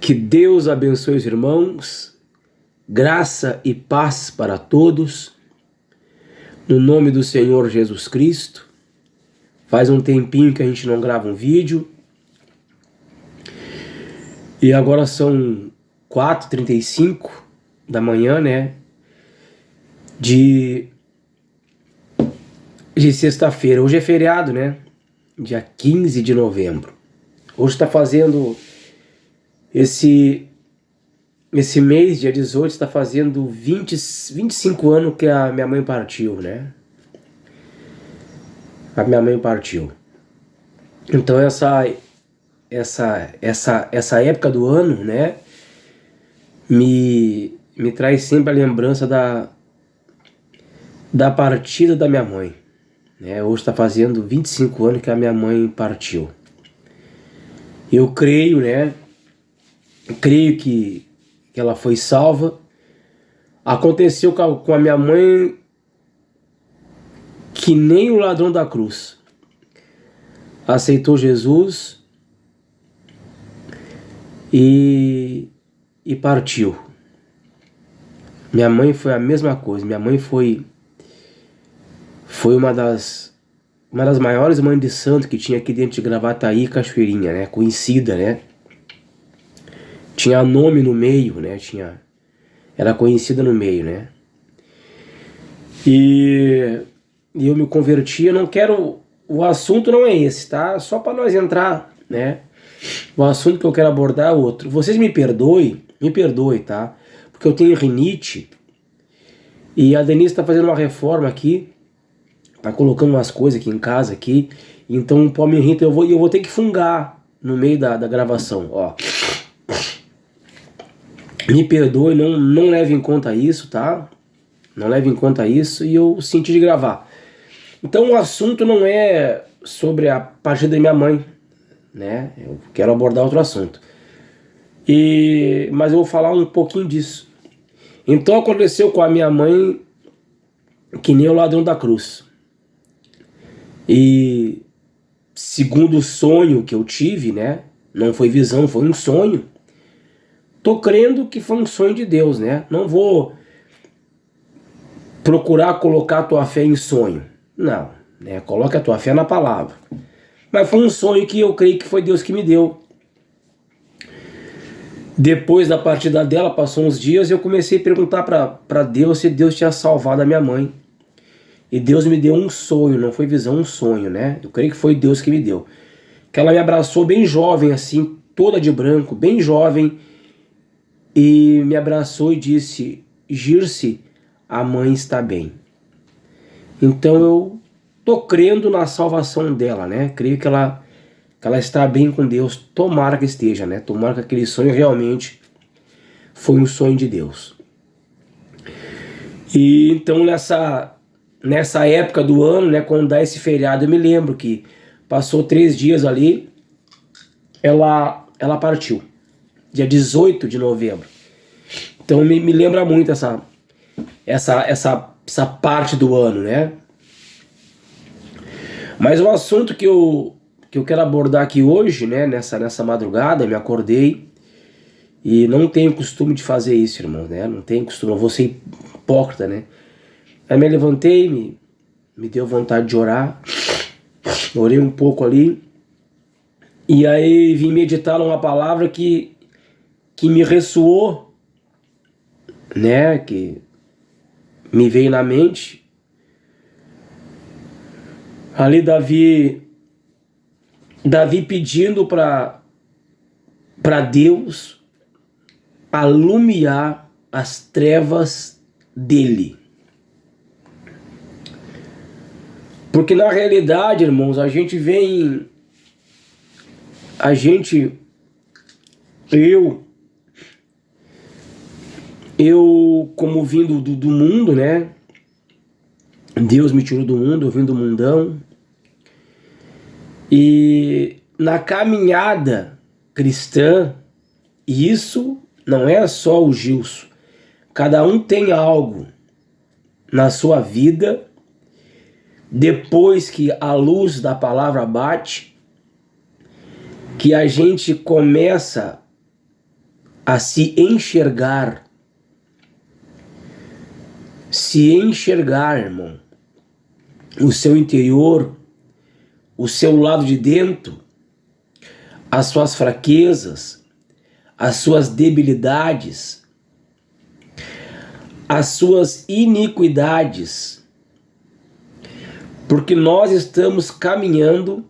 Que Deus abençoe os irmãos, graça e paz para todos, no nome do Senhor Jesus Cristo. Faz um tempinho que a gente não grava um vídeo, e agora são 4h35 da manhã, né, de sexta-feira. Hoje é feriado, né, dia 15 de novembro. Hoje está fazendo... Esse mês, dia 18, está fazendo 25 anos que a minha mãe partiu, né? A minha mãe partiu. Então essa época do ano, né, me traz sempre a lembrança da partida da minha mãe, né? Hoje está fazendo 25 anos que a minha mãe partiu. Eu creio, né? Creio que ela foi salva. Aconteceu com a minha mãe que nem o ladrão da cruz aceitou Jesus e partiu. Minha mãe foi a mesma coisa. Minha mãe foi uma das maiores mães de santo que tinha aqui dentro de Gravataí, Cachoeirinha, né? Conhecida, né? Tinha nome no meio, né? Era conhecida no meio, né? E eu me converti. Eu não quero... O assunto não é esse, tá? Só para nós entrar, né? O assunto que eu quero abordar é outro. Vocês me perdoem, tá? Porque eu tenho rinite e a Denise tá fazendo uma reforma aqui, tá colocando umas coisas aqui em casa aqui. Então o pó me irrita. Eu vou ter que fungar no meio da gravação, ó. Me perdoe, não leve em conta isso, tá? Não leve em conta isso, e eu senti de gravar. Então o assunto não é sobre a partida da minha mãe, né? Eu quero abordar outro assunto. Mas eu vou falar um pouquinho disso. Então aconteceu com a minha mãe que nem o ladrão da cruz. E segundo o sonho que eu tive, né? Não foi visão, foi um sonho. Tô crendo que foi um sonho de Deus, né? Não vou procurar colocar a tua fé em sonho. Não, né? Coloca a tua fé na palavra. Mas foi um sonho que eu creio que foi Deus que me deu. Depois da partida dela, passou uns dias, eu comecei a perguntar para Deus se Deus tinha salvado a minha mãe. E Deus me deu um sonho, não foi visão, um sonho, né? Eu creio que foi Deus que me deu. Que ela me abraçou bem jovem, assim, toda de branco, bem jovem, e me abraçou e disse: Girce, a mãe está bem. Então eu tô crendo na salvação dela, né? Creio que ela está bem com Deus. Tomara que esteja, né? Tomara que aquele sonho realmente foi um sonho de Deus. E então nessa época do ano, né, quando dá esse feriado, eu me lembro que passou 3 dias ali, ela partiu. Dia 18 de novembro. Então me lembra muito essa parte do ano, né? Mas o assunto que eu quero abordar aqui hoje, né, nessa madrugada, eu me acordei e não tenho costume de fazer isso, irmão, né? Não tenho costume, eu vou ser hipócrita, né? Aí me levantei, me deu vontade de orar, orei um pouco ali, e aí vim meditar numa palavra que me ressoou, né, que me veio na mente. Ali Davi pedindo para Deus alumiar as trevas dele. Porque na realidade, irmãos, eu como vindo do mundo, né? Deus me tirou do mundo, eu vim do mundão. E na caminhada cristã, isso não é só o Gilson. Cada um tem algo na sua vida, depois que a luz da palavra bate, que a gente começa a se enxergar. Se enxergar, irmão, o seu interior, o seu lado de dentro, as suas fraquezas, as suas debilidades, as suas iniquidades, porque nós estamos caminhando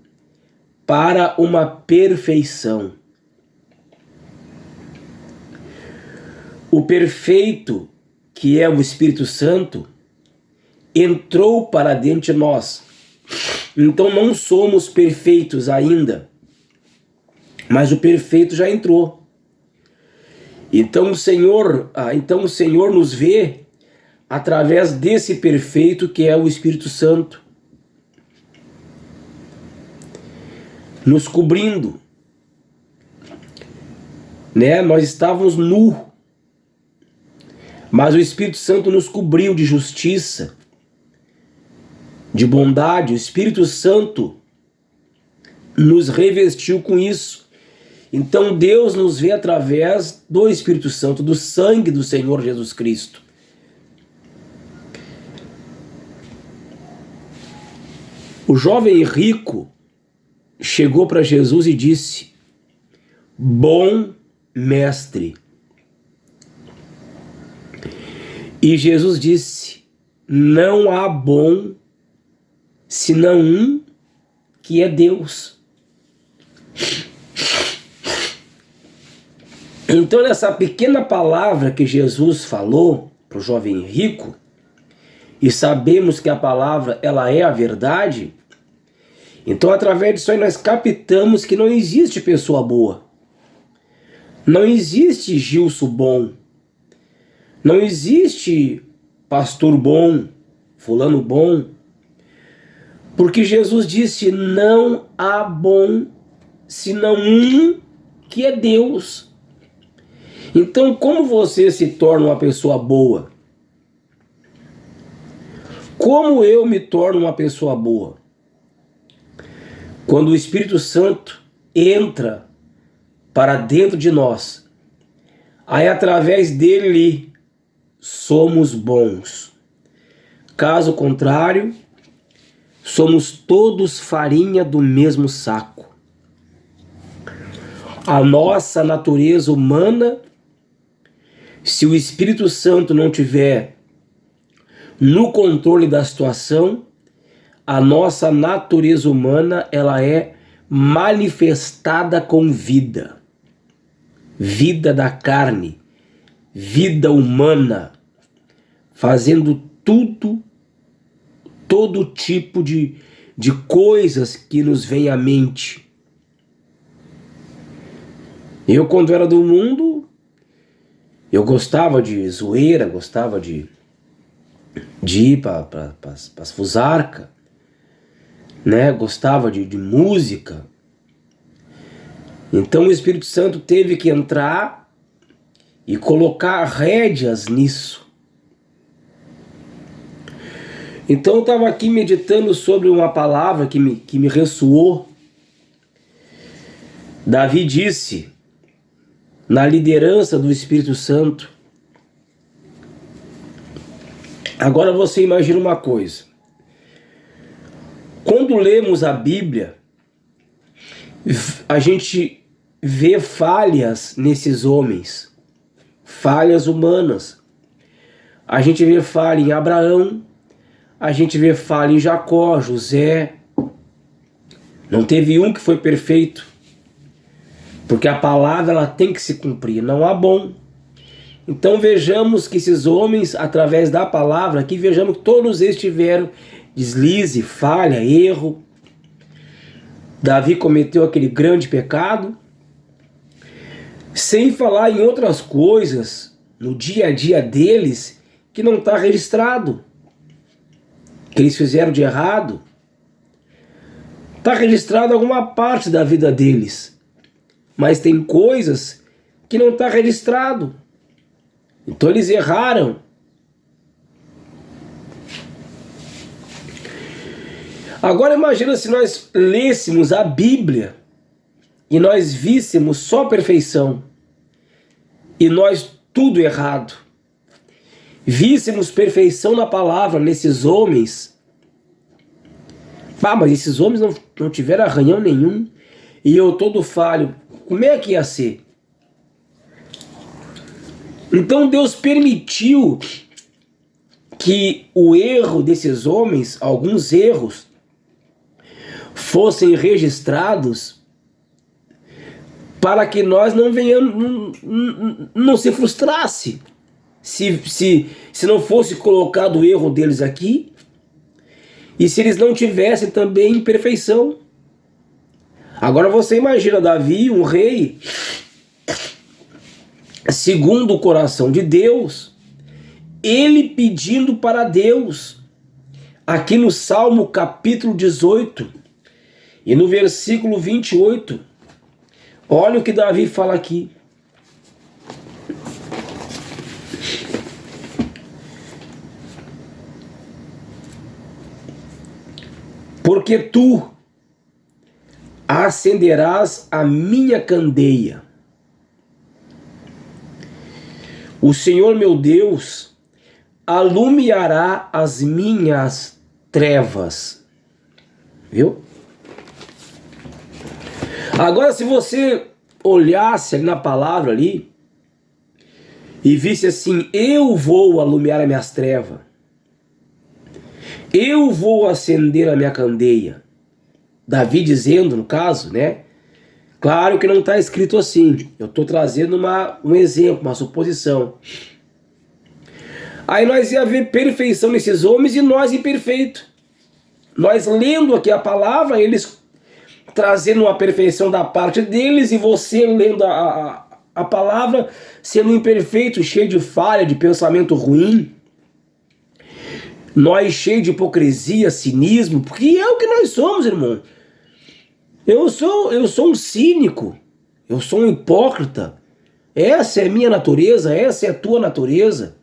para uma perfeição. O perfeito, que é o Espírito Santo, entrou para dentro de nós. Então não somos perfeitos ainda, mas o perfeito já entrou. Então o Senhor nos vê através desse perfeito que é o Espírito Santo, nos cobrindo, né? Nós estávamos nus, mas o Espírito Santo nos cobriu de justiça, de bondade. O Espírito Santo nos revestiu com isso. Então Deus nos vê através do Espírito Santo, do sangue do Senhor Jesus Cristo. O jovem rico chegou para Jesus e disse: bom mestre. E Jesus disse: não há bom senão um, que é Deus. Então, nessa pequena palavra que Jesus falou para o jovem rico, e sabemos que a palavra ela é a verdade, então através disso aí nós captamos que não existe pessoa boa, não existe Gilson bom, não existe pastor bom, fulano bom, porque Jesus disse: não há bom senão um, que é Deus. Então, como você se torna uma pessoa boa? Como eu me torno uma pessoa boa? Quando o Espírito Santo entra para dentro de nós, aí através dele somos bons. Caso contrário, somos todos farinha do mesmo saco. A nossa natureza humana, se o Espírito Santo não tiver no controle da situação, a nossa natureza humana ela é manifestada com vida. Vida da carne, vida humana, fazendo tudo, todo tipo de coisas que nos vem à mente. Eu, quando era do mundo, eu gostava de zoeira, gostava de ir para as fusarcas, né? Gostava de música. Então o Espírito Santo teve que entrar e colocar rédeas nisso. Então eu estava aqui meditando sobre uma palavra que me ressoou. Davi disse, na liderança do Espírito Santo. Agora você imagina uma coisa. Quando lemos a Bíblia, a gente vê falhas nesses homens, falhas humanas. A gente vê falha em Abraão, a gente vê falha em Jacó, José. Não teve um que foi perfeito, porque a palavra ela tem que se cumprir, não há bom. Então vejamos que esses homens, através da palavra, aqui vejamos que todos eles tiveram deslize, falha, erro. Davi cometeu aquele grande pecado, sem falar em outras coisas no dia a dia deles que não está registrado, que eles fizeram de errado. Está registrado alguma parte da vida deles, mas tem coisas que não está registrado. Então eles erraram. Agora imagina se nós lêssemos a Bíblia e nós víssemos só perfeição. e nós tudo errado, víssemos perfeição na palavra nesses homens, mas esses homens não tiveram arranhão nenhum, e eu todo falho, como é que ia ser? Então Deus permitiu que o erro desses homens, alguns erros, fossem registrados para que nós não venhamos, não se frustrasse. Se não fosse colocado o erro deles aqui, e se eles não tivessem também imperfeição. Agora você imagina Davi, um rei, segundo o coração de Deus, ele pedindo para Deus, aqui no Salmo capítulo 18, e no versículo 28, olha o que Davi fala aqui. Porque tu acenderás a minha candeia. O Senhor meu Deus alumiará as minhas trevas. Viu? Agora, se você olhasse ali na palavra ali e visse assim: eu vou alumiar as minhas trevas, eu vou acender a minha candeia. Davi dizendo, no caso, né? Claro que não está escrito assim. Eu estou trazendo um exemplo, uma suposição. Aí nós ia ver perfeição nesses homens e nós imperfeito. Nós lendo aqui a palavra, eles trazendo uma perfeição da parte deles, e você lendo a palavra sendo imperfeito, cheio de falha, de pensamento ruim. Nós cheios de hipocrisia, cinismo, porque é o que nós somos, irmão. Eu sou um cínico, eu sou um hipócrita. Essa é a minha natureza, essa é a tua natureza.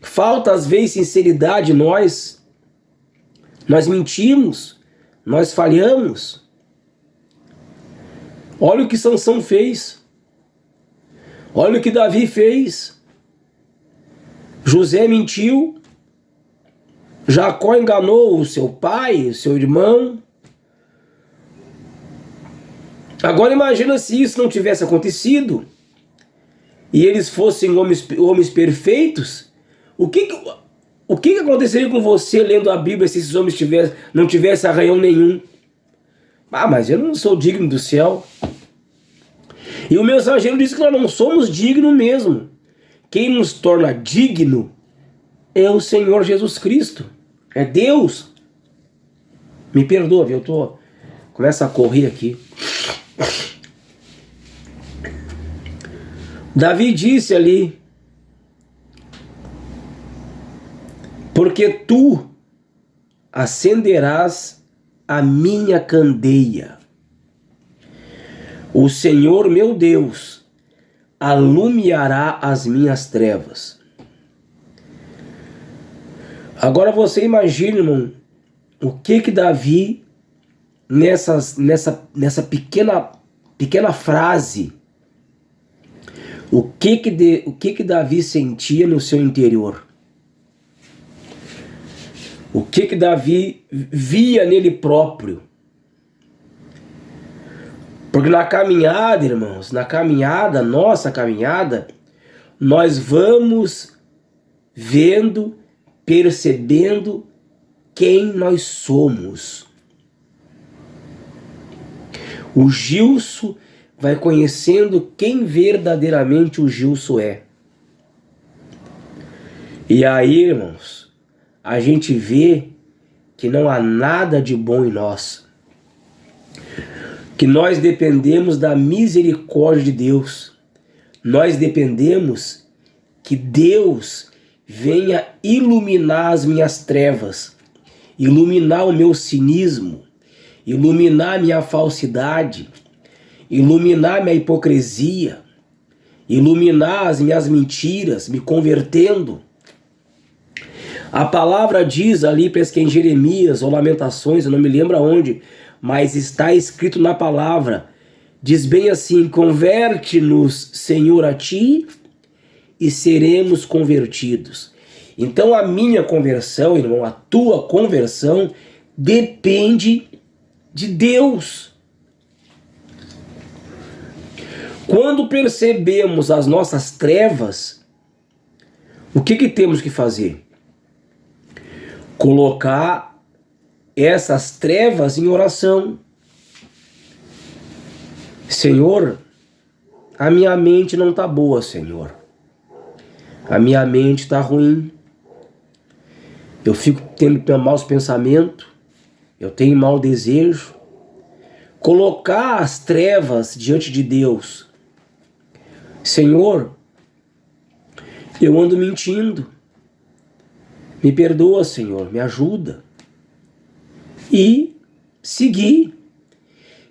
Falta às vezes sinceridade em nós. Nós mentimos, nós falhamos. Olha o que Sansão fez. Olha o que Davi fez. José mentiu. Jacó enganou o seu pai, o seu irmão. Agora imagina se isso não tivesse acontecido e eles fossem homens perfeitos. O que aconteceria com você lendo a Bíblia se esses homens não tivessem arranhão nenhum? Mas eu não sou digno do céu. E o mensageiro disse que nós não somos dignos mesmo. Quem nos torna digno é o Senhor Jesus Cristo. É Deus. Me perdoa, viu? Começa a correr aqui. Davi disse ali: porque tu acenderás a minha candeia. O Senhor meu Deus alumiará as minhas trevas. Agora você imagina, irmão, o que Davi, nessa pequena frase, o que Davi sentia no seu interior? O que Davi via nele próprio? Porque na caminhada, irmãos, nossa caminhada, nós vamos vendo, percebendo quem nós somos. O Gilson vai conhecendo quem verdadeiramente o Gilson é. E aí, irmãos, a gente vê que não há nada de bom em nós. Que nós dependemos da misericórdia de Deus. Nós dependemos que Deus venha iluminar as minhas trevas, iluminar o meu cinismo, iluminar a minha falsidade, iluminar minha hipocrisia, iluminar as minhas mentiras, me convertendo. A palavra diz ali, parece que é em Jeremias ou Lamentações, eu não me lembro aonde, mas está escrito na palavra: Diz bem assim: converte-nos, Senhor, a ti e seremos convertidos. Então a minha conversão, irmão, a tua conversão depende de Deus. Quando percebemos as nossas trevas, o que temos que fazer? Colocar essas trevas em oração. Senhor, a minha mente não está boa, Senhor. A minha mente está ruim. Eu fico tendo maus pensamentos. Eu tenho mau desejo. Colocar as trevas diante de Deus. Senhor, eu ando mentindo. Me perdoa, Senhor, me ajuda. E seguir.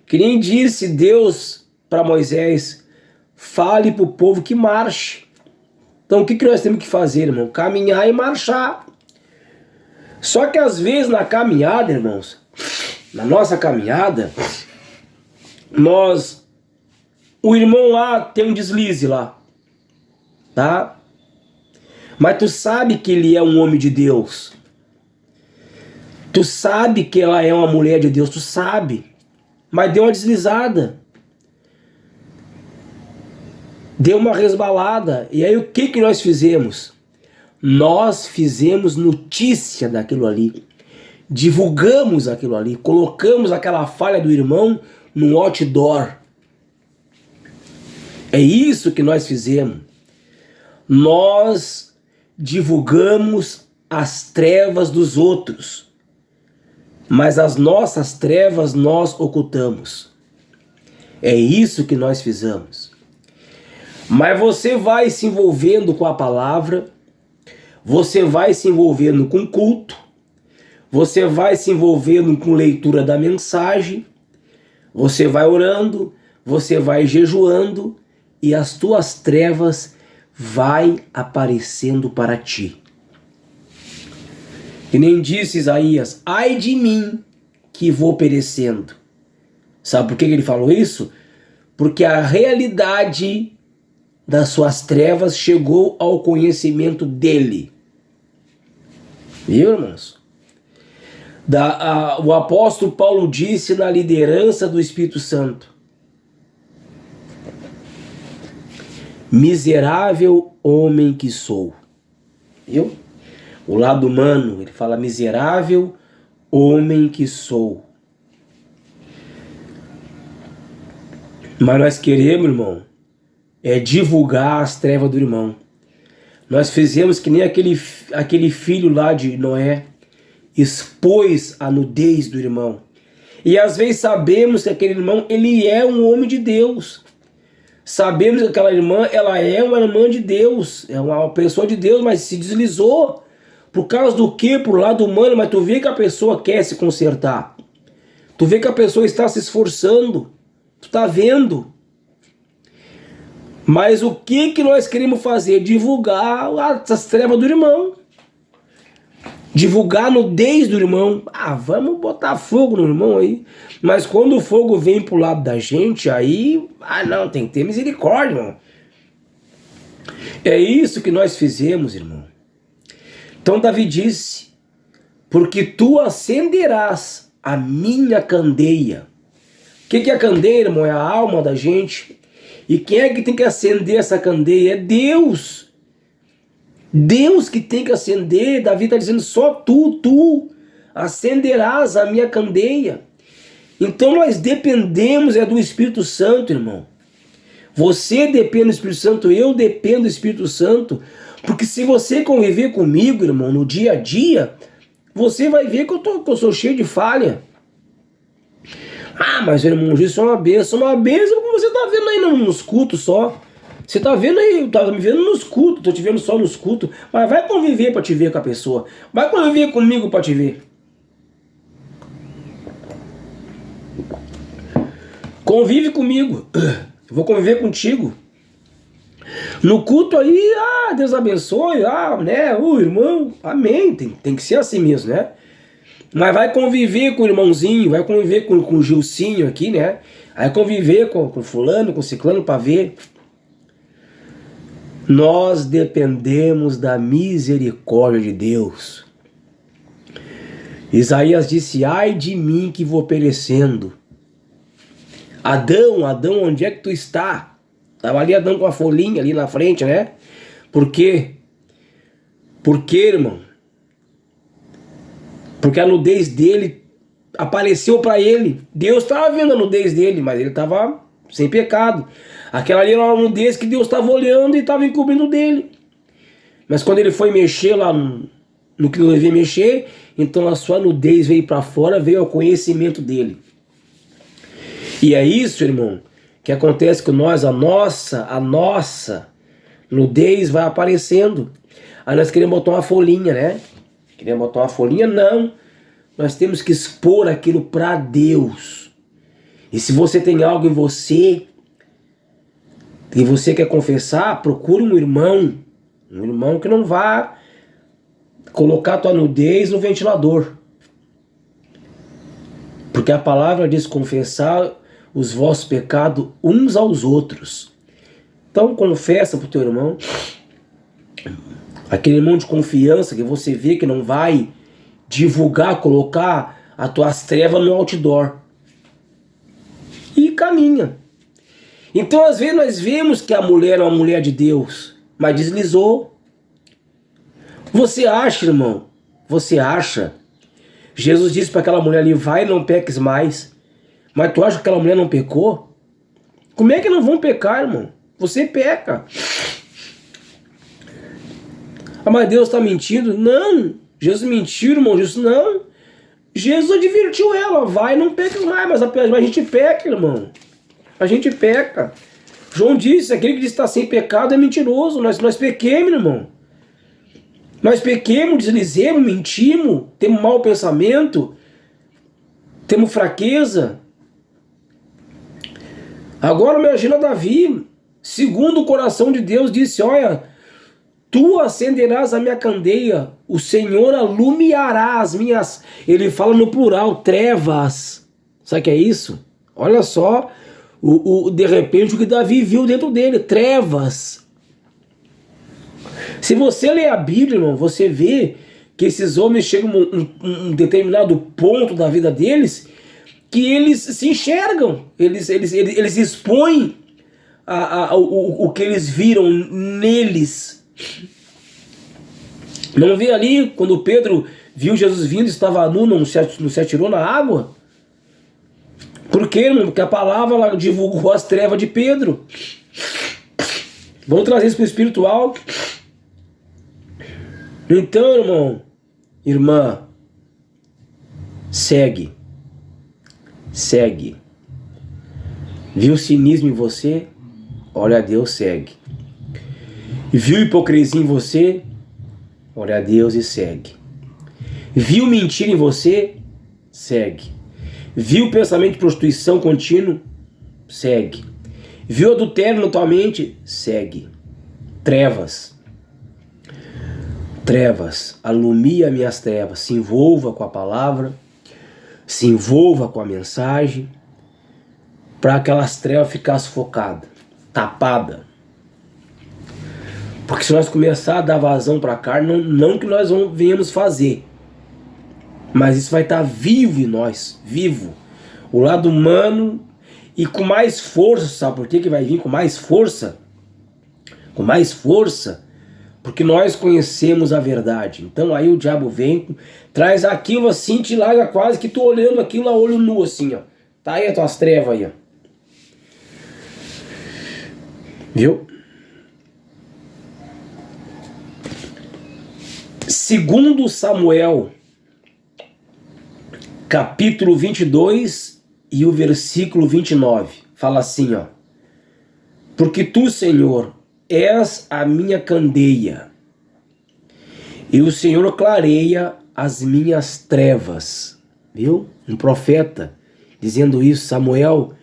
Que nem disse Deus para Moisés: fale para o povo que marche. Então o que nós temos que fazer, irmão? Caminhar e marchar. Só que às vezes na caminhada, irmãos, na nossa caminhada, o irmão lá tem um deslize lá, tá? Mas tu sabe que ele é um homem de Deus. Tu sabe que ela é uma mulher de Deus, tu sabe. Mas deu uma deslizada. Deu uma resbalada. E aí o que nós fizemos? Nós fizemos notícia daquilo ali. Divulgamos aquilo ali. Colocamos aquela falha do irmão no outdoor. É isso que nós fizemos. Nós divulgamos as trevas dos outros. Mas as nossas trevas nós ocultamos. É isso que nós fizemos. Mas você vai se envolvendo com a palavra, você vai se envolvendo com culto, você vai se envolvendo com leitura da mensagem, você vai orando, você vai jejuando e as tuas trevas vai aparecendo para ti. Que nem disse Isaías: ai de mim que vou perecendo. Sabe por que ele falou isso? Porque a realidade das suas trevas chegou ao conhecimento dele. Viu, irmãos? O apóstolo Paulo disse na liderança do Espírito Santo: miserável homem que sou. Viu? O lado humano, ele fala: miserável homem que sou. Mas nós queremos, irmão, divulgar as trevas do irmão. Nós fizemos que nem aquele filho lá de Noé, expôs a nudez do irmão. E às vezes sabemos que aquele irmão, ele é um homem de Deus. Sabemos que aquela irmã, ela é uma irmã de Deus, é uma pessoa de Deus, mas se deslizou. Por causa do quê? Por lado humano. Mas tu vê que a pessoa quer se consertar. Tu vê que a pessoa está se esforçando. Tu tá vendo. Mas o que nós queremos fazer? Divulgar as trevas do irmão. Divulgar a nudez do irmão. Ah, vamos botar fogo no irmão aí. Mas quando o fogo vem pro lado da gente, aí... ah, não, tem que ter misericórdia, irmão. É isso que nós fizemos, irmão. Então Davi disse: porque tu acenderás a minha candeia. O que é a candeia, irmão? É a alma da gente. E quem é que tem que acender essa candeia? É Deus. Deus que tem que acender. Davi está dizendo: só tu acenderás a minha candeia. Então nós dependemos do Espírito Santo, irmão. Você depende do Espírito Santo, eu dependo do Espírito Santo. Porque se você conviver comigo, irmão, no dia a dia, você vai ver que eu sou cheio de falha. Ah, mas irmão, isso é uma bênção. Uma bênção como você está vendo aí nos cultos só. Você está vendo aí, tá me vendo nos cultos, tô te vendo só nos cultos. Mas vai conviver para te ver com a pessoa. Vai conviver comigo para te ver. Convive comigo. Eu vou conviver contigo. No culto aí, Deus abençoe, né, o irmão, amém, tem que ser assim mesmo, né? Mas vai conviver com o irmãozinho, vai conviver com o Gilcinho aqui, né? Aí conviver com fulano, com ciclano para ver. Nós dependemos da misericórdia de Deus. Isaías disse, ai de mim que vou perecendo. Adão, onde é que tu está? Estava ali Adão com a folhinha ali na frente, né? Por quê? Por quê, irmão? Porque a nudez dele apareceu para ele. Deus estava vendo a nudez dele, mas ele estava sem pecado. Aquela ali era uma nudez que Deus estava olhando e estava encobrindo dele. Mas quando ele foi mexer lá no que não devia mexer, então a sua nudez veio para fora, veio ao conhecimento dele. E é isso, irmão, que acontece com nós, a nossa nudez vai aparecendo. Aí nós queremos botar uma folhinha, né? Queremos botar uma folhinha? Não. Nós temos que expor aquilo para Deus. E se você tem algo em você e você quer confessar, procure um irmão que não vá colocar a tua nudez no ventilador. Porque a palavra diz confessar os vossos pecados uns aos outros. Então confessa pro teu irmão, aquele irmão de confiança que você vê que não vai divulgar, colocar as tuas trevas no outdoor. E caminha. Então às vezes nós vemos que a mulher é uma mulher de Deus, mas deslizou. Você acha, irmão? Você acha? Jesus disse para aquela mulher ali, vai e não peques mais. Mas tu acha que aquela mulher não pecou? Como é que não vão pecar, irmão? Você peca. Ah, mas Deus está mentindo? Não. Jesus mentiu, irmão. Jesus não. Jesus advertiu ela, vai e não peques mais. Mas a gente peca, irmão. A gente peca. João disse, aquele que diz que está sem pecado é mentiroso. Nós pequemos, irmão. Nós pequemos, deslizemos, mentimos, temos mau pensamento, temos fraqueza. Agora imagina Davi, segundo o coração de Deus, disse, olha, tu acenderás a minha candeia, o Senhor alumiará as minhas... Ele fala no plural, trevas. Sabe o que é isso? Olha só, de repente o que Davi viu dentro dele, trevas. Se você ler a Bíblia, irmão, você vê que esses homens chegam a um determinado ponto da vida deles que eles se enxergam, eles expõem o que eles viram neles. Não vê ali, quando Pedro viu Jesus vindo, estava nu, não se atirou na água? Por quê, irmão? Porque a palavra ela divulgou as trevas de Pedro. Vamos trazer isso para o espiritual. Então, irmão, irmã, segue. Viu cinismo em você? Olha a Deus, segue. Viu hipocrisia em você? Olha a Deus e segue. Viu mentira em você? Segue. Viu pensamento de prostituição contínuo? Segue. Viu adultério na tua mente? Segue. Trevas, alumia minhas trevas, se envolva com a palavra, se envolva com a mensagem, para aquelas trevas ficar sufocadas, tapada. Porque se nós começar a dar vazão para a carne, não que nós venhamos fazer, mas isso vai estar vivo em nós, vivo. O lado humano e com mais força, sabe por que vai vir com mais força? Com mais força, porque nós conhecemos a verdade. Então aí o diabo vem, traz aquilo assim, te larga quase que tu olhando aquilo a olho nu assim, ó. Tá aí as tuas trevas aí, ó. Viu? Segundo Samuel, capítulo 22 e o versículo 29, fala assim, ó. Porque tu, Senhor, és a minha candeia, e o Senhor clareia as minhas trevas. Viu? Um profeta dizendo isso, Samuel,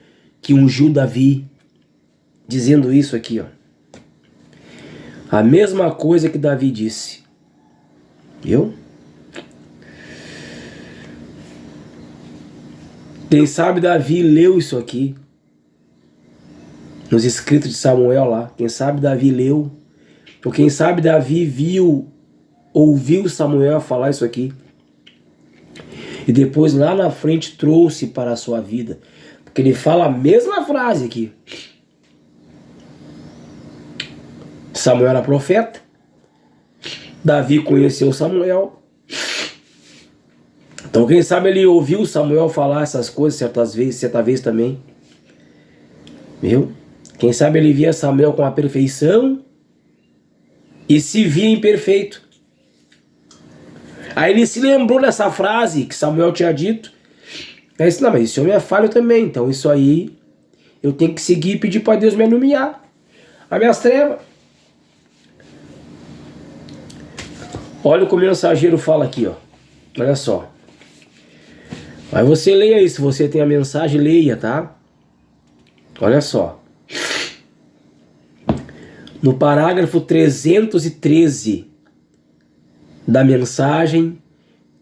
que ungiu Davi, dizendo isso aqui, ó. A mesma coisa que Davi disse. Viu? Quem sabe Davi leu isso aqui nos escritos de Samuel lá. Quem sabe Davi leu, ou quem sabe Davi ouviu Samuel falar isso aqui. E depois lá na frente trouxe para a sua vida. Porque ele fala a mesma frase aqui. Samuel era profeta. Davi conheceu Samuel. Então quem sabe ele ouviu Samuel falar essas coisas certa vez também. Viu? Quem sabe ele via Samuel com a perfeição e se via imperfeito. Aí ele se lembrou dessa frase que Samuel tinha dito. Aí disse, não, mas esse homem é falho também. Então isso aí eu tenho que seguir e pedir para Deus me iluminar as minhas trevas. Olha o que o mensageiro fala aqui, ó. Olha só. Aí você leia aí, se você tem a mensagem, leia, tá? Olha só. No parágrafo 313 da mensagem,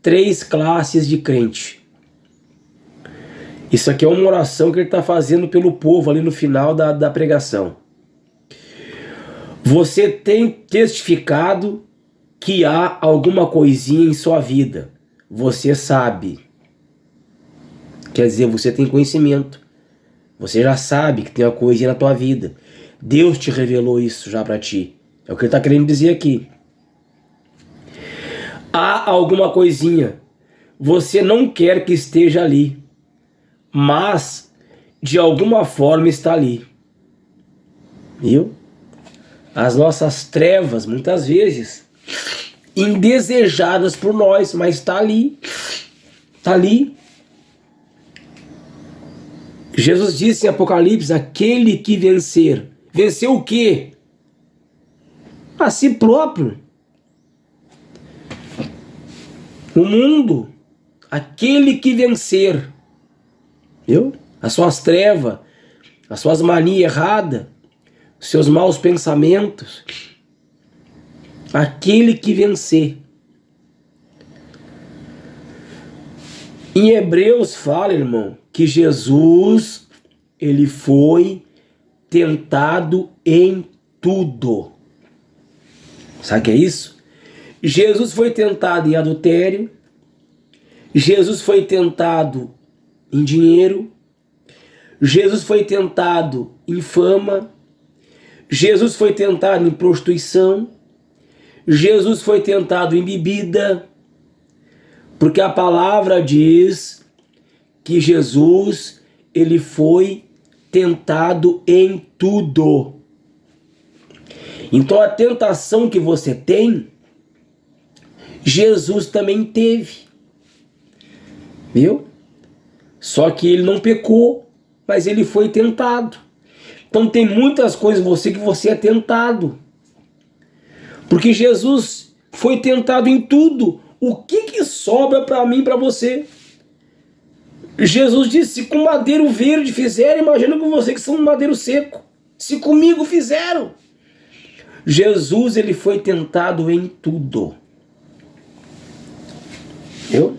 3 classes de crente. Isso aqui é uma oração que ele está fazendo pelo povo ali no final da pregação. Você tem testificado que há alguma coisinha em sua vida. Você sabe. Quer dizer, você tem conhecimento. Você já sabe que tem uma coisinha na tua vida. Deus te revelou isso já para ti. É o que ele está querendo dizer aqui. Há alguma coisinha. Você não quer que esteja ali. Mas, de alguma forma, está ali. Viu? As nossas trevas, muitas vezes, indesejadas por nós, mas está ali. Está ali. Jesus disse em Apocalipse, aquele que vencer. Vencer o quê? A si próprio. O mundo. Aquele que vencer. Viu? As suas trevas, as suas manias erradas, os seus maus pensamentos. Aquele que vencer. Em Hebreus fala, irmão, que Jesus, ele foi tentado em tudo. Sabe o que é isso? Jesus foi tentado em adultério. Jesus foi tentado em dinheiro. Jesus foi tentado em fama. Jesus foi tentado em prostituição. Jesus foi tentado em bebida. Porque a palavra diz que Jesus, ele foi tentado em tudo. Então a tentação que você tem, Jesus também teve. Viu? Só que ele não pecou, mas ele foi tentado. Então tem muitas coisas em você que você é tentado. Porque Jesus foi tentado em tudo. O que sobra para mim e para você? Jesus disse, se com madeiro verde fizeram, imagina com você que são um madeiro seco. Se comigo fizeram. Jesus, ele foi tentado em tudo. Viu?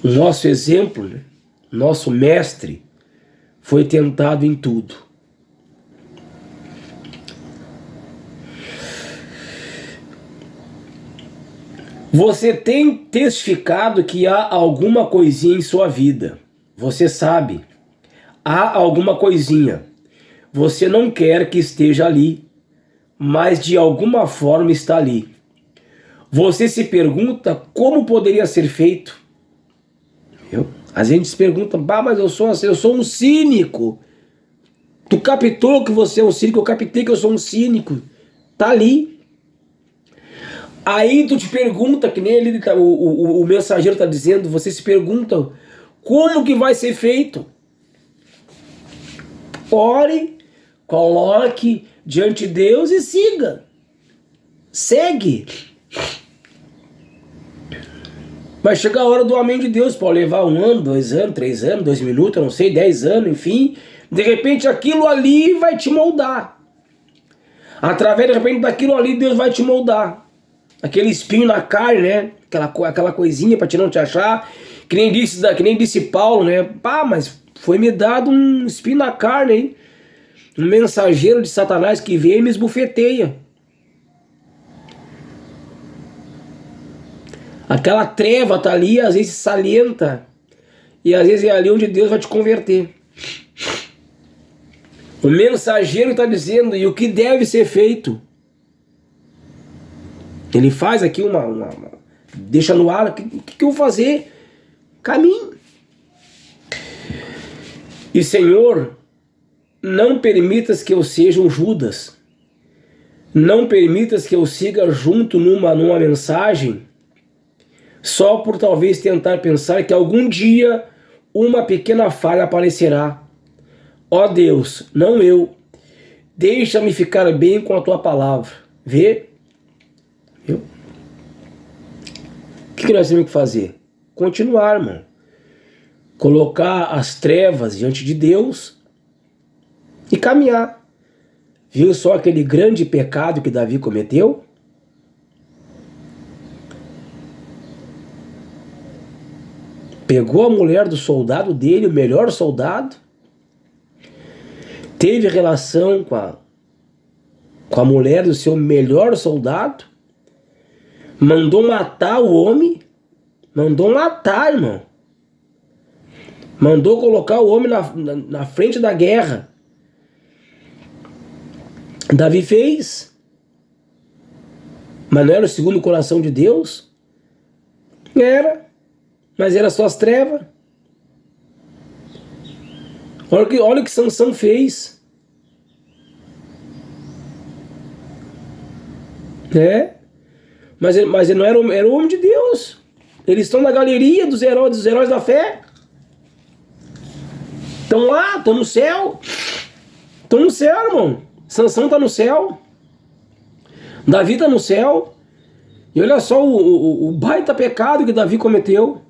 O nosso exemplo, né? Nosso mestre, foi tentado em tudo. Você tem testificado que há alguma coisinha em sua vida. Você sabe. Há alguma coisinha. Você não quer que esteja ali, mas de alguma forma está ali. Você se pergunta como poderia ser feito. Viu? Às vezes a gente se pergunta, mas eu sou um cínico. Tu captou que você é um cínico? Eu captei que eu sou um cínico. Tá ali. Aí tu te pergunta, que nem ele, o mensageiro está dizendo, você se pergunta, como que vai ser feito? Ore, coloque diante de Deus e siga. Segue. Vai chegar a hora do amém de Deus, pode levar 1 ano, 2 anos, 3 anos, 2 minutos, eu não sei, 10 anos, enfim. De repente aquilo ali vai te moldar. Através, de repente, daquilo ali Deus vai te moldar. Aquele espinho na carne, né? Aquela coisinha para não te achar. Que nem disse Paulo, né? Mas foi me dado um espinho na carne, hein? Um mensageiro de Satanás que vem e me esbofeteia. Aquela treva tá ali, às vezes salienta. E às vezes é ali onde Deus vai te converter. O mensageiro está dizendo, e o que deve ser feito? Ele faz aqui deixa no ar, o que eu vou fazer? Caminho. E Senhor, não permitas que eu seja um Judas. Não permitas que eu siga junto numa mensagem, só por talvez tentar pensar que algum dia uma pequena falha aparecerá. Ó Deus, não eu. Deixa-me ficar bem com a tua palavra. Vê? Viu? O que nós temos que fazer? Continuar, irmão. Colocar as trevas diante de Deus e caminhar. Viu só aquele grande pecado que Davi cometeu? Pegou a mulher do soldado dele, o melhor soldado, teve relação com a mulher do seu melhor soldado, mandou matar o homem, mandou matar, irmão. Mandou colocar o homem na frente da guerra. Davi fez, mas não era o segundo coração de Deus? Era, mas era só as trevas. Olha o que Sansão fez. Mas ele não era o homem de Deus. Eles estão na galeria dos heróis da fé. Estão lá, estão no céu. Estão no céu, irmão. Sansão está no céu. Davi está no céu. E olha só o baita pecado que Davi cometeu.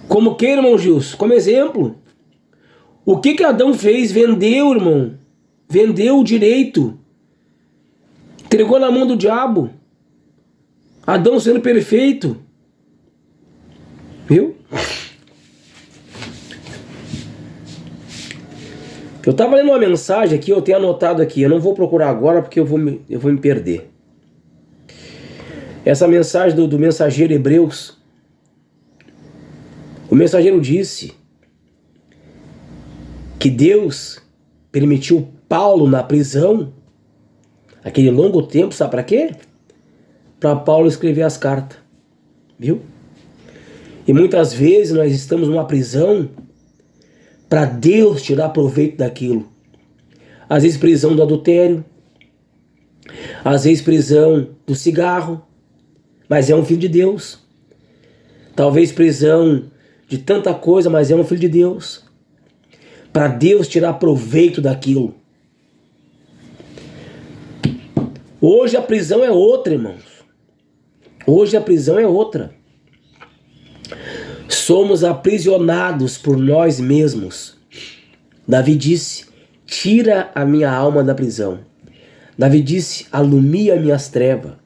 Como que, irmão Gilson? Como exemplo. O que Adão fez? Vendeu, irmão. Vendeu o direito. Entregou na mão do diabo. Adão sendo perfeito. Viu? Eu estava lendo uma mensagem aqui, eu tenho anotado aqui. Eu não vou procurar agora porque eu vou me perder. Essa mensagem do mensageiro Hebreus. O mensageiro disse que Deus permitiu Paulo na prisão, aquele longo tempo, sabe para quê? Para Paulo escrever as cartas, viu? E muitas vezes nós estamos numa prisão para Deus tirar proveito daquilo. Às vezes prisão do adultério, às vezes prisão do cigarro, mas é um filho de Deus. Talvez prisão de tanta coisa, mas é um filho de Deus. Para Deus tirar proveito daquilo. Hoje a prisão é outra, irmãos. Hoje a prisão é outra. Somos aprisionados por nós mesmos. Davi disse, tira a minha alma da prisão. Davi disse, alumia minhas trevas.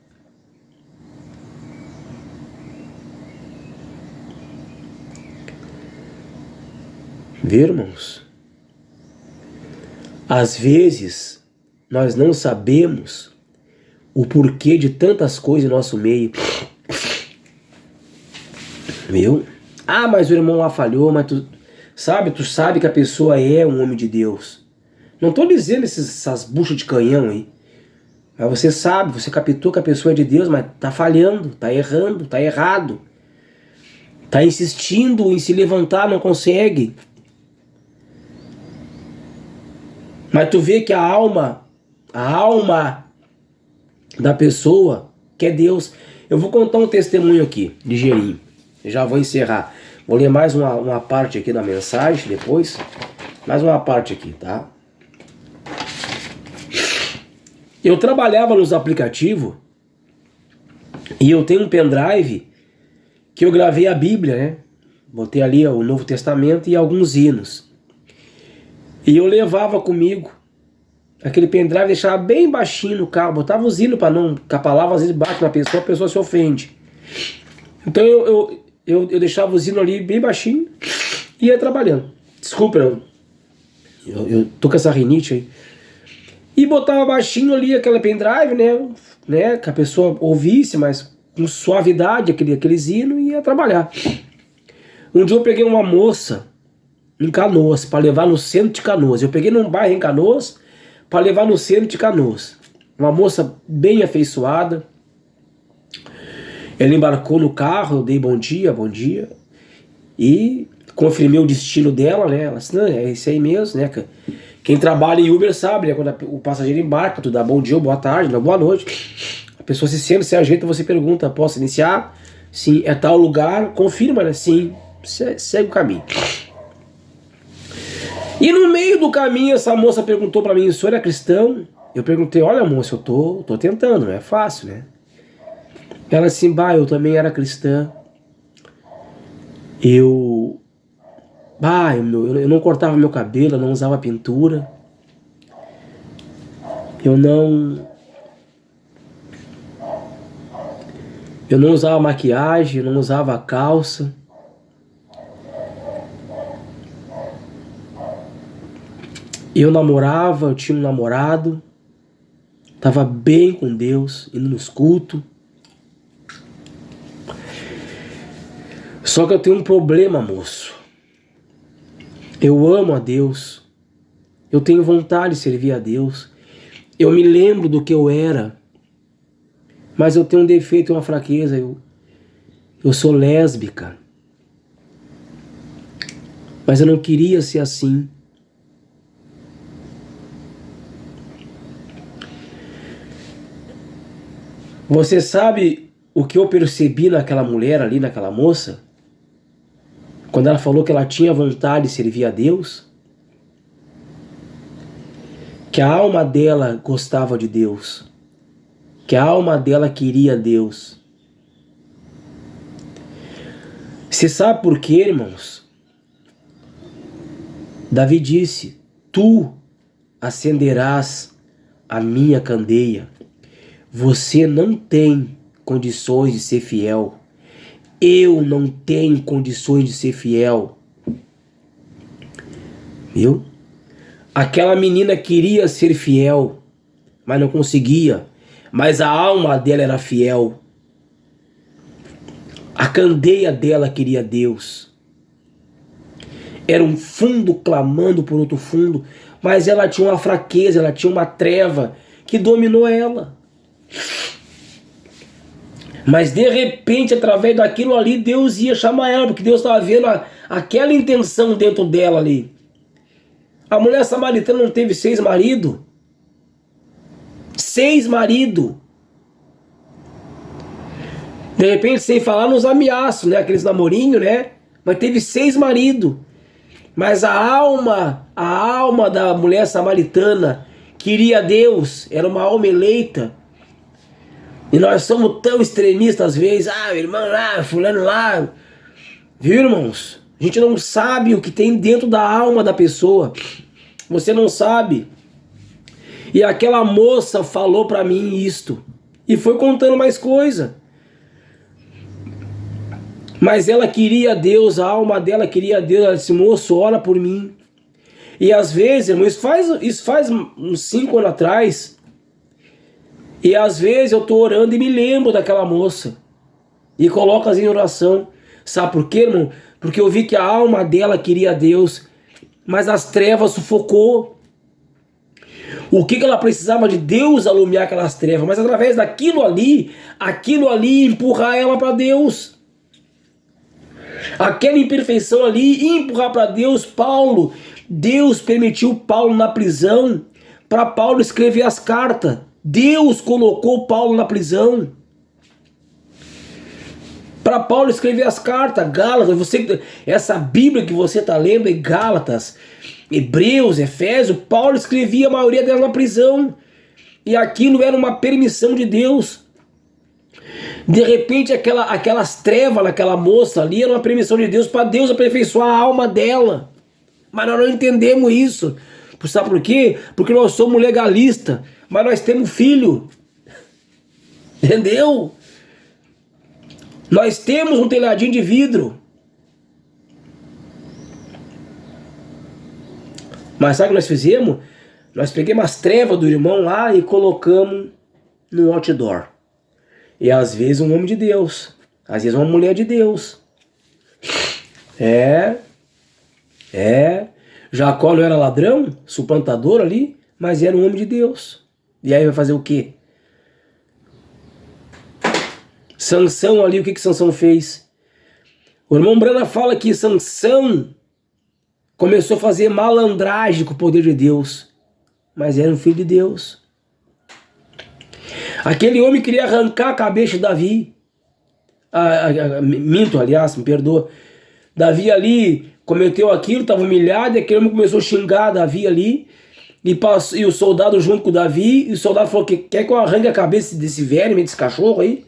Vê, irmãos? Às vezes, nós não sabemos o porquê de tantas coisas em nosso meio. Viu? Ah, mas o irmão lá falhou, mas tu sabe que a pessoa é um homem de Deus. Não estou dizendo essas buchas de canhão aí. Mas você sabe, você captou que a pessoa é de Deus, mas tá falhando, tá errando, tá errado. Tá insistindo em se levantar, não consegue. Mas tu vê que a alma da pessoa quer Deus. Eu vou contar um testemunho aqui, ligeirinho. Eu já vou encerrar. Vou ler mais uma parte aqui da mensagem depois. Mais uma parte aqui, tá? Eu trabalhava nos aplicativos e eu tenho um pendrive que eu gravei a Bíblia, né? Botei ali o Novo Testamento e alguns hinos. E eu levava comigo aquele pendrive, deixava bem baixinho no carro, botava os hinos para não, que a palavra às vezes bate na pessoa, a pessoa se ofende. Então eu deixava os hinos ali bem baixinho e ia trabalhando. Desculpa, Eu tô com essa rinite aí. E botava baixinho ali aquela pendrive, né? Que a pessoa ouvisse, mas com suavidade, aqueles hinos, e ia trabalhar. Um dia eu peguei uma moça em Canoas, para levar no centro de Canoas. Eu peguei num bairro em Canoas, para levar no centro de Canoas. Uma moça bem afeiçoada. Ela embarcou no carro, eu dei bom dia, e confirmei o destino dela, né? Ela disse, não, é esse aí mesmo, né? Quem trabalha em Uber sabe, né? Quando o passageiro embarca, tu dá bom dia, ou boa tarde, ou boa noite. A pessoa se senta, se ajeita, você pergunta, posso iniciar? Sim, é tal lugar, confirma, né? Sim, segue o caminho. E no meio do caminho, essa moça perguntou pra mim, o senhor é cristão? Eu perguntei, olha moça, eu tô tentando, não é fácil, né? Ela assim, bah, eu também era cristã. Eu não cortava meu cabelo, eu não usava pintura. Eu não usava maquiagem, eu não usava calça. Eu namorava, eu tinha um namorado. Tava bem com Deus, indo nos cultos. Só que eu tenho um problema, moço. Eu amo a Deus. Eu tenho vontade de servir a Deus. Eu me lembro do que eu era. Mas eu tenho um defeito e uma fraqueza. Eu sou lésbica. Mas eu não queria ser assim. Você sabe o que eu percebi naquela mulher ali, naquela moça? Quando ela falou que ela tinha vontade de servir a Deus? Que a alma dela gostava de Deus. Que a alma dela queria Deus. Você sabe por quê, irmãos? Davi disse, tu acenderás a minha candeia. Você não tem condições de ser fiel. Eu não tenho condições de ser fiel. Viu? Aquela menina queria ser fiel, mas não conseguia. Mas a alma dela era fiel. A candeia dela queria Deus. Era um fundo clamando por outro fundo, mas ela tinha uma fraqueza, ela tinha uma treva que dominou ela. Mas de repente, através daquilo ali, Deus ia chamar ela, porque Deus estava vendo aquela intenção dentro dela ali. A mulher samaritana não teve 6 maridos? 6 maridos. De repente, sem falar nos ameaços, né? Aqueles namorinhos, né? Mas teve 6 maridos. Mas a alma da mulher samaritana queria Deus, era uma alma eleita. E nós somos tão extremistas às vezes, irmão lá, fulano lá. Viu, irmãos? A gente não sabe o que tem dentro da alma da pessoa. Você não sabe. E aquela moça falou pra mim isto. E foi contando mais coisa. Mas ela queria Deus, a alma dela queria Deus. Ela disse, moço, ora por mim. E às vezes, irmão, isso faz uns 5 anos atrás. E às vezes eu tô orando e me lembro daquela moça. E coloco as em oração. Sabe por quê, irmão? Porque eu vi que a alma dela queria Deus, mas as trevas sufocou. O que ela precisava de Deus alumiar aquelas trevas, mas através daquilo ali empurrar ela para Deus. Aquela imperfeição ali empurrar para Deus. Deus permitiu Paulo na prisão para Paulo escrever as cartas. Deus colocou Paulo na prisão para Paulo escrever as cartas. Gálatas, essa Bíblia que você está lendo é Gálatas, Hebreus, Efésios. Paulo escrevia a maioria dela na prisão, e aquilo era uma permissão de Deus. De repente aquelas trevas naquela moça ali era uma permissão de Deus para Deus aperfeiçoar a alma dela. Mas nós não entendemos isso. Sabe por quê? Porque nós somos legalistas, mas nós temos filho. Entendeu? Nós temos um telhadinho de vidro. Mas sabe o que nós fizemos? Nós pegamos as trevas do irmão lá e colocamos no outdoor. E às vezes um homem de Deus, às vezes uma mulher de Deus. Jacó não era ladrão, suplantador ali, mas era um homem de Deus. E aí vai fazer o quê? Sansão ali, o que Sansão fez? O irmão Brana fala que Sansão começou a fazer malandragem com o poder de Deus, mas era um filho de Deus. Aquele homem queria arrancar a cabeça de Davi. Minto, aliás, me perdoa. Davi ali cometeu aquilo, estava humilhado, e aquele homem começou a xingar Davi ali, e o soldado junto com o Davi, e o soldado falou que quer que eu arranque a cabeça desse verme, desse cachorro aí?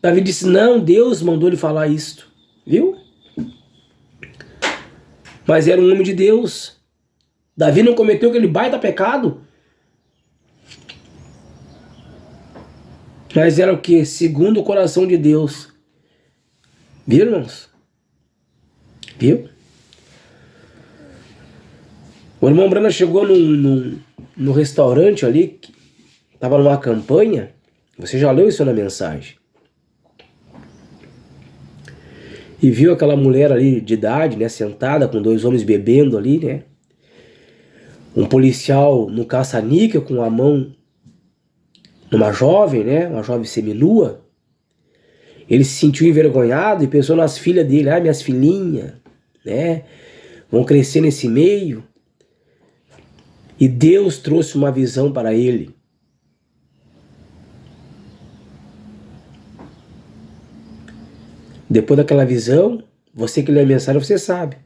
Davi disse, não, Deus mandou ele falar isto, viu? Mas era um homem de Deus. Davi não cometeu aquele baita pecado. Mas era o que? Segundo o coração de Deus. Viu, irmãos? Viu? O irmão Brana chegou no restaurante ali, estava numa campanha. Você já leu isso na mensagem. E viu aquela mulher ali de idade, né, sentada com dois homens bebendo ali, né? Um policial no caça-níquel com a mão numa jovem, né, uma jovem seminua. Ele se sentiu envergonhado e pensou nas filhas dele, minhas filhinhas, né, vão crescer nesse meio. E Deus trouxe uma visão para ele. Depois daquela visão, você que lê a mensagem, você sabe.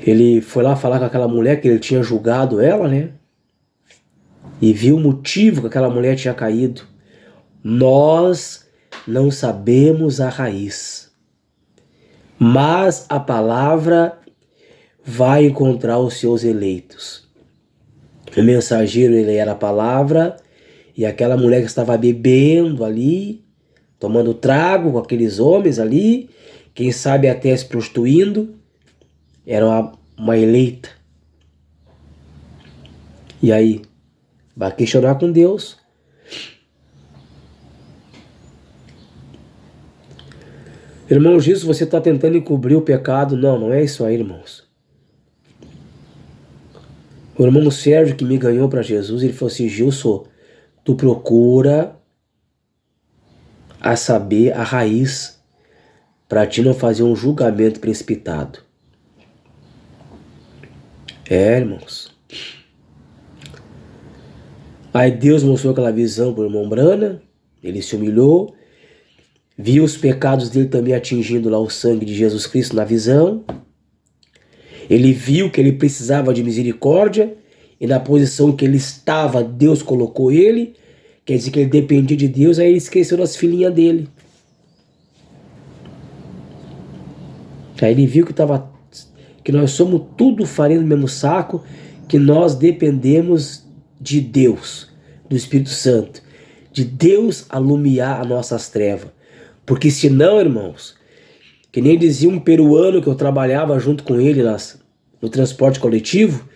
Ele foi lá falar com aquela mulher que ele tinha julgado ela, né? E viu o motivo que aquela mulher tinha caído. Nós não sabemos a raiz, mas a palavra vai encontrar os seus eleitos. O mensageiro, ele era a palavra, e aquela mulher que estava bebendo ali, tomando trago com aqueles homens ali, quem sabe até se prostituindo, era uma eleita. E aí, vai questionar com Deus. Irmãos, isso você está tentando encobrir o pecado. Não, não é isso aí, irmãos. O irmão Sérgio que me ganhou para Jesus, ele falou assim, Gilson, tu procura a saber a raiz para ti não fazer um julgamento precipitado. Irmãos. Aí Deus mostrou aquela visão para o irmão Brana, ele se humilhou, viu os pecados dele também atingindo lá o sangue de Jesus Cristo na visão. Ele viu que ele precisava de misericórdia e na posição que ele estava, Deus colocou ele, quer dizer que ele dependia de Deus, aí ele esqueceu das filhinhas dele. Aí ele viu que nós somos tudo farinha do mesmo saco, que nós dependemos de Deus, do Espírito Santo, de Deus alumiar as nossas trevas. Porque senão, irmãos, que nem dizia um peruano que eu trabalhava junto com ele no transporte coletivo,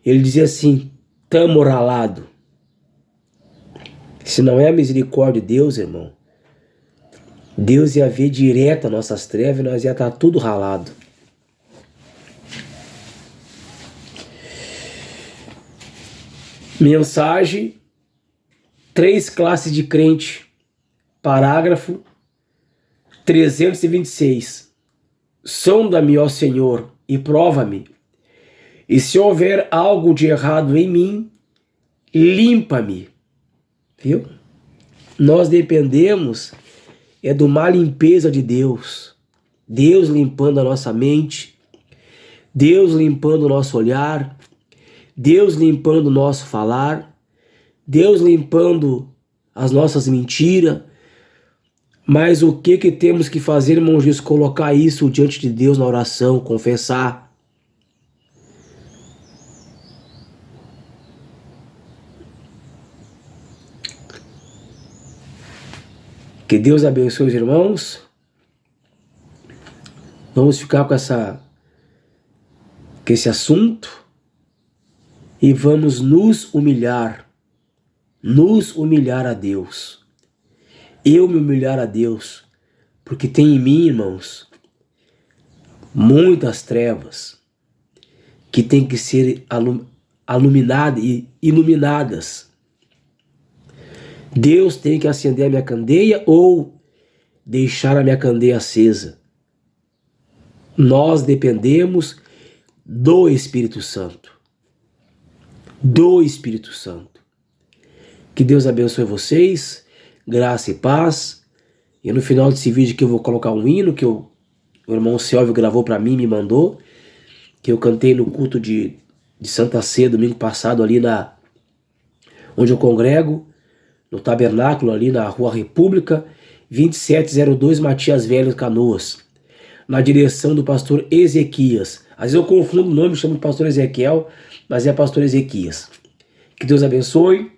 ele dizia assim, tamo ralado. Se não é a misericórdia de Deus, irmão, Deus ia ver direto as nossas trevas e nós ia estar tudo ralado. Mensagem, 3 classes de crente, parágrafo 326. Sonda-me, ó Senhor, e prova-me, e se houver algo de errado em mim, limpa-me. Viu? Nós dependemos de uma limpeza de Deus. Deus limpando a nossa mente, Deus limpando o nosso olhar, Deus limpando o nosso falar, Deus limpando as nossas mentiras. Mas o que temos que fazer, irmãos? Diz, colocar isso diante de Deus na oração, confessar. Que Deus abençoe os irmãos. Vamos ficar com com esse assunto e vamos nos humilhar a Deus. Eu me humilhar a Deus, porque tem em mim, irmãos, muitas trevas que tem que ser iluminadas e iluminadas. Deus tem que acender a minha candeia ou deixar a minha candeia acesa. Nós dependemos do Espírito Santo. Do Espírito Santo. Que Deus abençoe vocês, graça e paz. E no final desse vídeo que eu vou colocar um hino que o irmão Selvio gravou para mim, me mandou, que eu cantei no culto de Santa Ceia domingo passado ali onde eu congrego, no tabernáculo ali na Rua República, 2702 Matias Velho, Canoas, na direção do pastor Ezequias. Às vezes eu confundo o nome, chamo de pastor Ezequiel, mas é pastor Ezequias. Que Deus abençoe.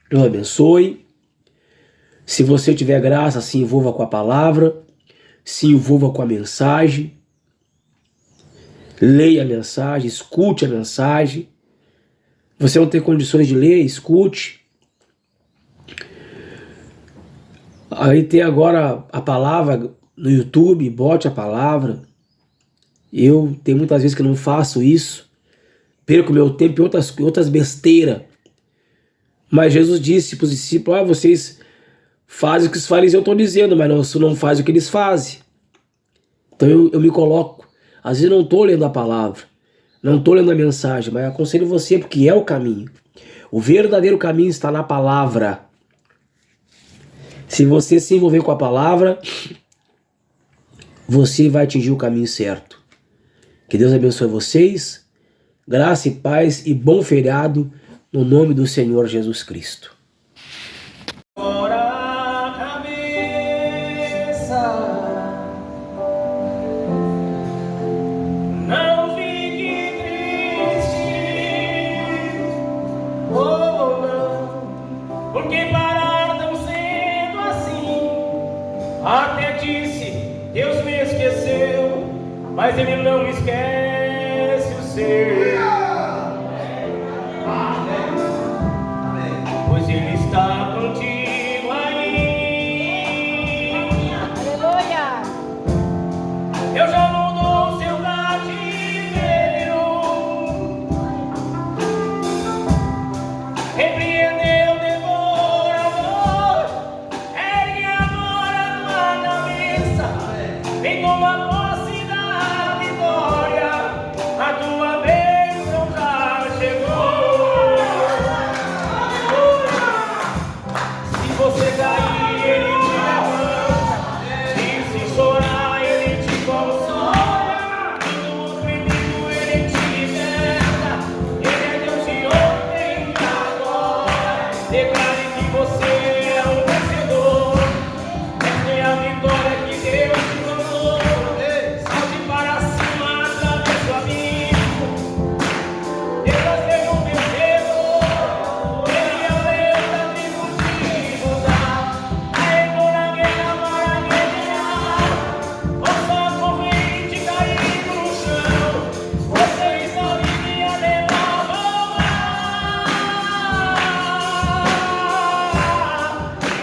Deus abençoe. Se você tiver graça, se envolva com a palavra, se envolva com a mensagem, leia a mensagem, escute a mensagem. Você não tem condições de ler, escute. Aí tem agora a palavra no YouTube, bote a palavra. Eu tenho muitas vezes que não faço isso, perco meu tempo em outras besteiras. Mas Jesus disse para os discípulos, vocês fazem o que os fariseus estão dizendo, mas não fazem o que eles fazem. Então eu me coloco, às vezes não estou lendo a palavra, não estou lendo a mensagem, mas aconselho você porque é o caminho. O verdadeiro caminho está na palavra. Se você se envolver com a palavra, você vai atingir o caminho certo. Que Deus abençoe vocês, graça e paz e bom feriado no nome do Senhor Jesus Cristo. Até disse, Deus me esqueceu, mas Ele não esquece o seu. Pois Ele está contigo aí. Aleluia! Eu já mudou o seu cativeiro, repreendeu o devorador, ergue agora tua cabeça, vem tomar posse da vitória, a tua bênção já chegou. Se você cair, Ele te levanta, e se chorar, Ele te consola, e no oprimido Ele te liberta. Ele é Deus de ontem e agora. Declare que você é um vencedor. Esta é a vitória que Deus te mandou. Salte para cima, atravesse o abismo. Deus veio um vencedor. Ele é o leão da tribo de Judá. Aegou na guerra para guerrear. Ouça a corrente caindo no chão. Você está livre a levar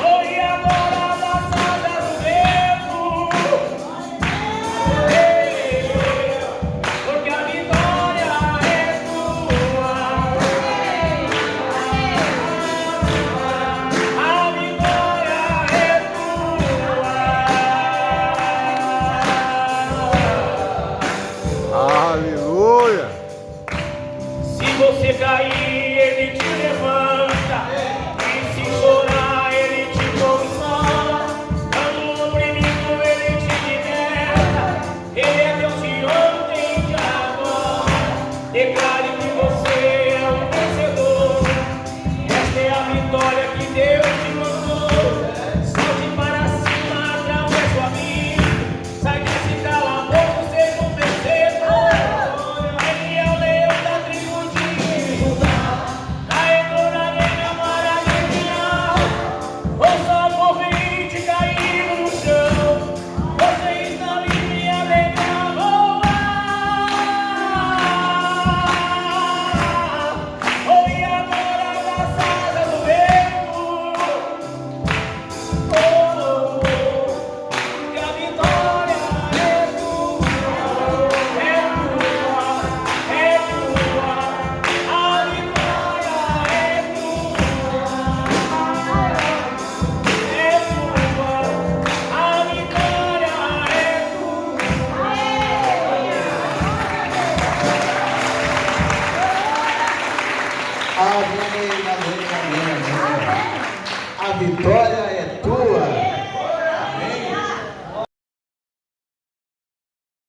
Oi, agora das asas do vento. Porque a vitória é tua. A vitória é tua. Aleluia! Se você cair, Ele te levanta. E se chorar, Ele te consola. Quando oprimido, Ele te liberta. Ele é Deus de ontem e de agora. Declare que você é um vencedor. Esta é a vitória que Deus te mandou. Salte para cima, atravesse o abismo. Sai desse calabouço, seja um vencedor. Ele é o leão da tribo de Judá. Aegou na Amém, amém, amém, amém. A vitória